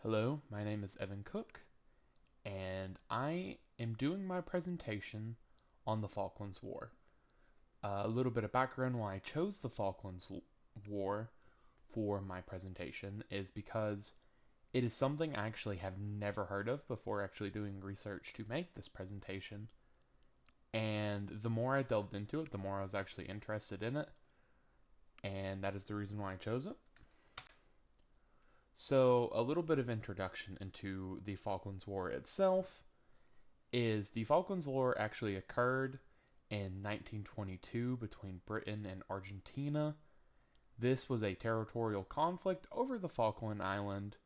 Hello, my name is Evan Cook, and I am doing my presentation on the Falklands War. A little bit of background why I chose the Falklands War for my presentation is because it is something I actually have never heard of before actually doing research to make this presentation. And the more I delved into it, the more I was actually interested in it, and that is the reason why I chose it. So, a little bit of introduction into the Falklands War itself is the Falklands War actually occurred in 1922 between Britain and Argentina. This was a territorial conflict over the Falkland Island,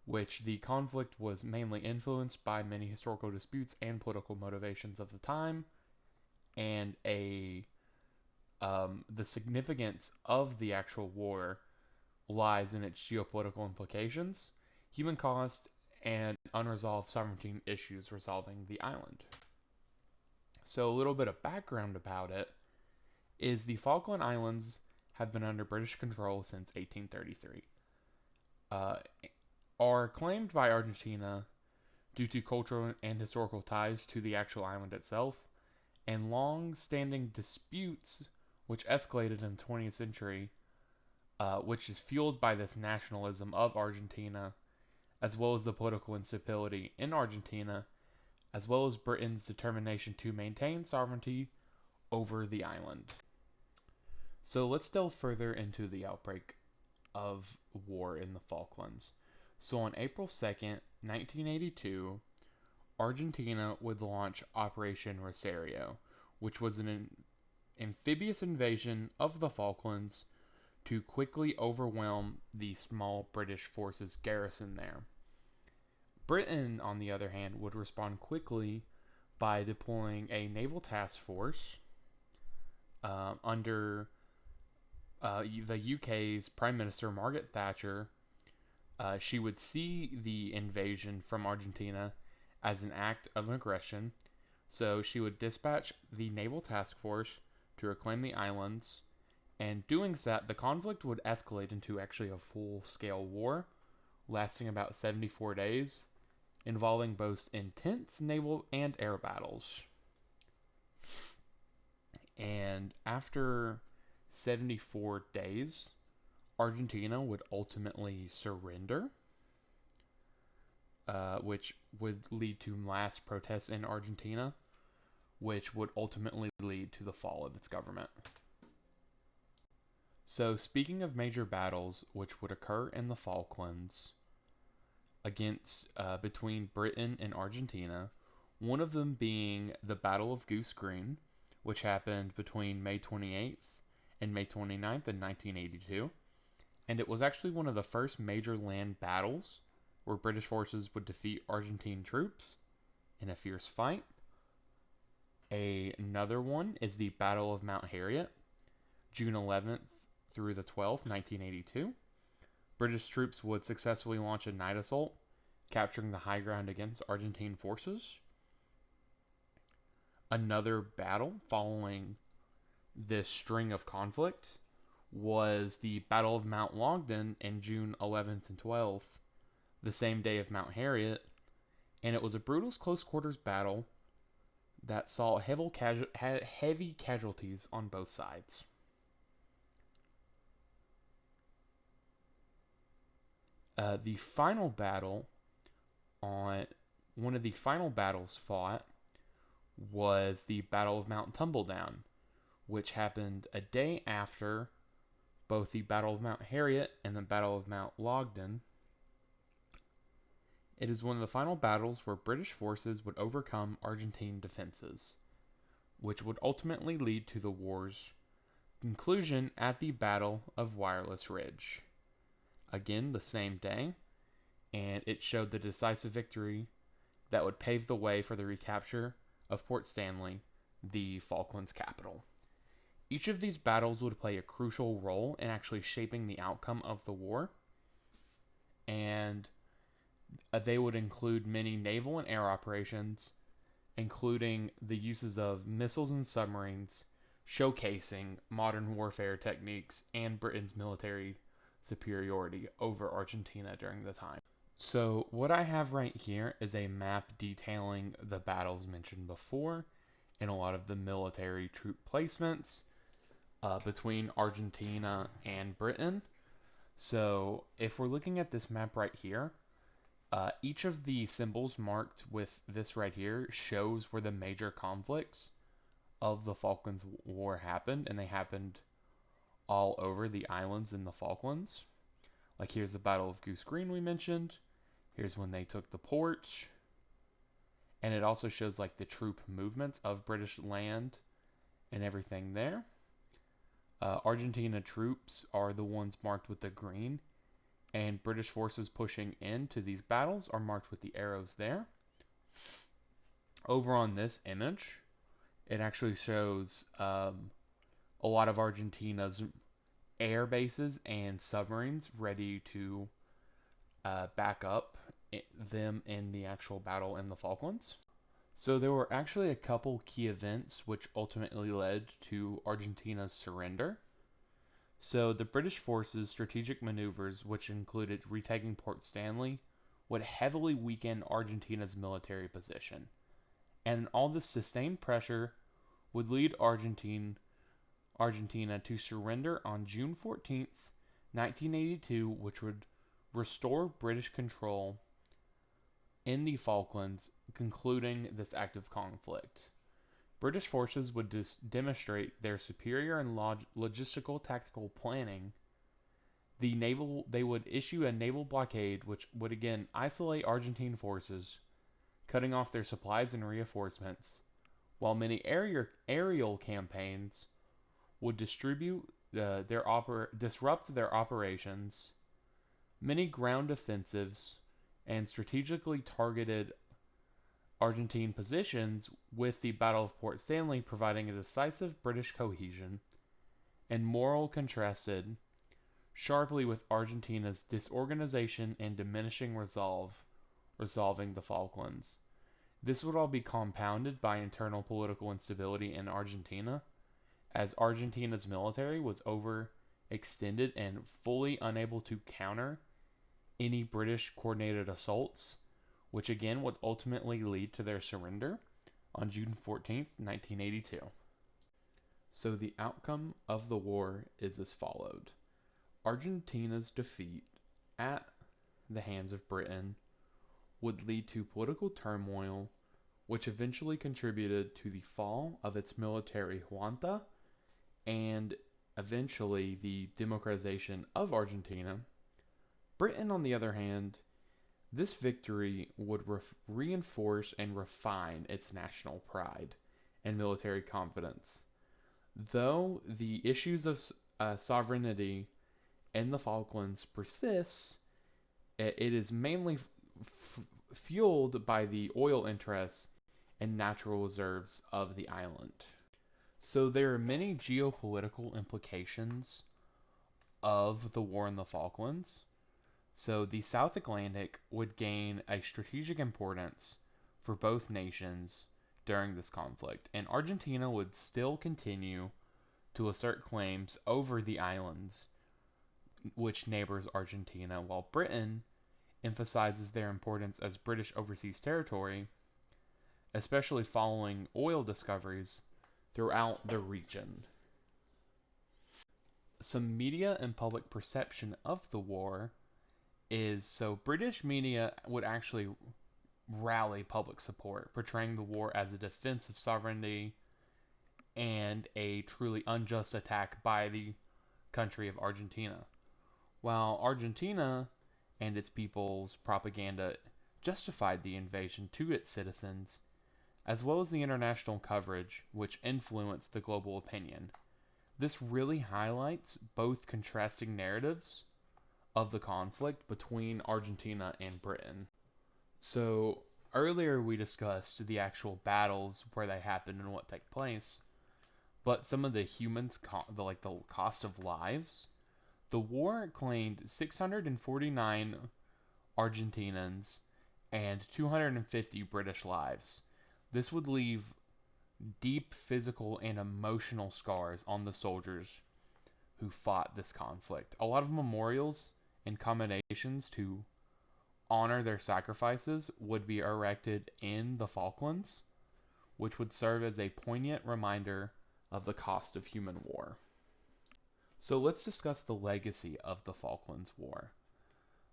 which the conflict was mainly influenced by many historical disputes and political motivations of the time, and the significance of the actual war lies in its geopolitical implications, human cost, and unresolved sovereignty issues resolving the island. So, a little bit of background about it is the Falkland Islands have been under British control since 1833. Uh, are claimed by Argentina due to cultural and historical ties to the actual island itself, and long standing disputes which escalated in the 20th century, which is fueled by this nationalism of Argentina, as well as the political instability in Argentina, as well as Britain's determination to maintain sovereignty over the island. So let's delve further into the outbreak of war in the Falklands. So on April 2nd, 1982, Argentina would launch Operation Rosario, which was an amphibious invasion of the Falklands to quickly overwhelm the small British forces garrisoned there. Britain, on the other hand, would respond quickly by deploying a naval task force under the UK's Prime Minister Margaret Thatcher. She would see the invasion from Argentina as an act of aggression, so she would dispatch the naval task force to reclaim the islands, and doing so, the conflict would escalate into actually a full-scale war, lasting about 74 days, involving both intense naval and air battles. And after 74 days, Argentina would ultimately surrender, which would lead to mass protests in Argentina, which would ultimately lead to the fall of its government. So, speaking of major battles which would occur in the Falklands between Britain and Argentina, one of them being the Battle of Goose Green, which happened between May 28th and May 29th in 1982, and it was actually one of the first major land battles where British forces would defeat Argentine troops in a fierce fight. Another one is the Battle of Mount Harriet, June 11th through the 12th, 1982. British troops would successfully launch a night assault, capturing the high ground against Argentine forces. Another battle following this string of conflict was the Battle of Mount Longdon in June 11th and 12th, the same day of Mount Harriet, and it was a brutal close quarters battle that saw heavy casualties on both sides. The final battle one of the final battles fought was the Battle of Mount Tumbledown, which happened a day after both the Battle of Mount Harriet and the Battle of Mount Longdon. It is one of the final battles where British forces would overcome Argentine defenses, which would ultimately lead to the war's conclusion at the Battle of Wireless Ridge. Again, the same day, and it showed the decisive victory that would pave the way for the recapture of Port Stanley, the Falklands capital. Each of these battles would play a crucial role in actually shaping the outcome of the war, and they would include many naval and air operations, including the uses of missiles and submarines, showcasing modern warfare techniques and Britain's military superiority over Argentina during the time. So, what I have right here is a map detailing the battles mentioned before and a lot of the military troop placements between Argentina and Britain. So, if we're looking at this map right here, each of the symbols marked with this right here shows where the major conflicts of the Falklands War happened, and they happened all over the islands in the Falklands. Like here's the Battle of Goose Green we mentioned. Here's when they took the port. And it also shows like the troop movements of British land and everything there. Argentina troops are the ones marked with the green, and British forces pushing into these battles are marked with the arrows there. Over on this image, it actually shows a lot of Argentina's air bases and submarines ready to back up them in the actual battle in the Falklands. So there were actually a couple key events which ultimately led to Argentina's surrender. So the British forces' strategic maneuvers, which included retaking Port Stanley, would heavily weaken Argentina's military position. And all this sustained pressure would lead Argentina to surrender on June 14th, 1982, which would restore British control in the Falklands, concluding this active conflict. British forces would demonstrate their superior and logistical tactical planning. They would issue a naval blockade, which would again isolate Argentine forces, cutting off their supplies and reinforcements, while many aerial campaigns would disrupt their operations. Many ground offensives and strategically targeted Argentine positions, with the Battle of Port Stanley providing a decisive British cohesion, and moral contrasted sharply with Argentina's disorganization and diminishing resolving the Falklands. This would all be compounded by internal political instability in Argentina, as Argentina's military was overextended and fully unable to counter any British coordinated assaults, which again would ultimately lead to their surrender on June 14th, 1982. So the outcome of the war is as followed. Argentina's defeat at the hands of Britain would lead to political turmoil, which eventually contributed to the fall of its military junta and eventually the democratization of Argentina. Britain, on the other hand, this victory would reinforce and refine its national pride and military confidence. Though the issues of sovereignty in the Falklands persists, it is mainly fueled by the oil interests and natural reserves of the island. So there are many geopolitical implications of the war in the Falklands. So the South Atlantic would gain a strategic importance for both nations during this conflict, and Argentina would still continue to assert claims over the islands which neighbors Argentina, while Britain emphasizes their importance as British overseas territory, especially following oil discoveries throughout the region. Some media and public perception of the war is so British media would actually rally public support, portraying the war as a defense of sovereignty and a truly unjust attack by the country of Argentina. While Argentina and its people's propaganda justified the invasion to its citizens, as well as the international coverage which influenced the global opinion. This really highlights both contrasting narratives of the conflict between Argentina and Britain. So, earlier we discussed the actual battles where they happened and what took place, but some of the the cost of lives. The war claimed 649 Argentinians and 250 British lives. This would leave deep physical and emotional scars on the soldiers who fought this conflict. A lot of memorials and commendations to honor their sacrifices would be erected in the Falklands, which would serve as a poignant reminder of the cost of human war. So let's discuss the legacy of the Falklands War.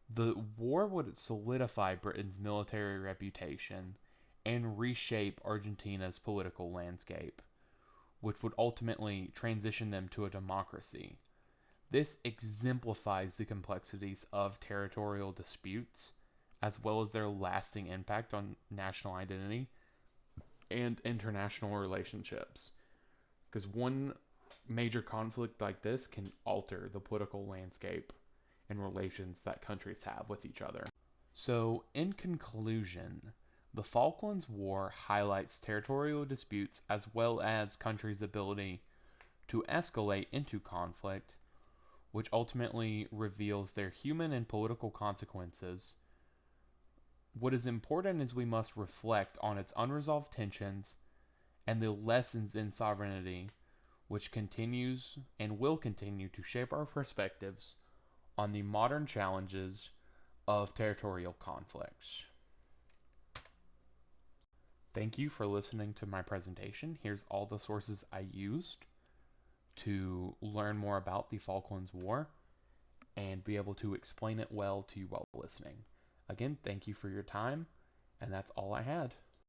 The war would solidify Britain's military reputation and reshape Argentina's political landscape, which would ultimately transition them to a democracy. This exemplifies the complexities of territorial disputes, as well as their lasting impact on national identity and international relationships. Because one major conflict like this can alter the political landscape and relations that countries have with each other. So, in conclusion, the Falklands War highlights territorial disputes as well as countries' ability to escalate into conflict, which ultimately reveals their human and political consequences. What is important is we must reflect on its unresolved tensions and the lessons in sovereignty, which continues and will continue to shape our perspectives on the modern challenges of territorial conflicts. Thank you for listening to my presentation. Here's all the sources I used to learn more about the Falklands War and be able to explain it well to you while listening. Again, thank you for your time, and that's all I had.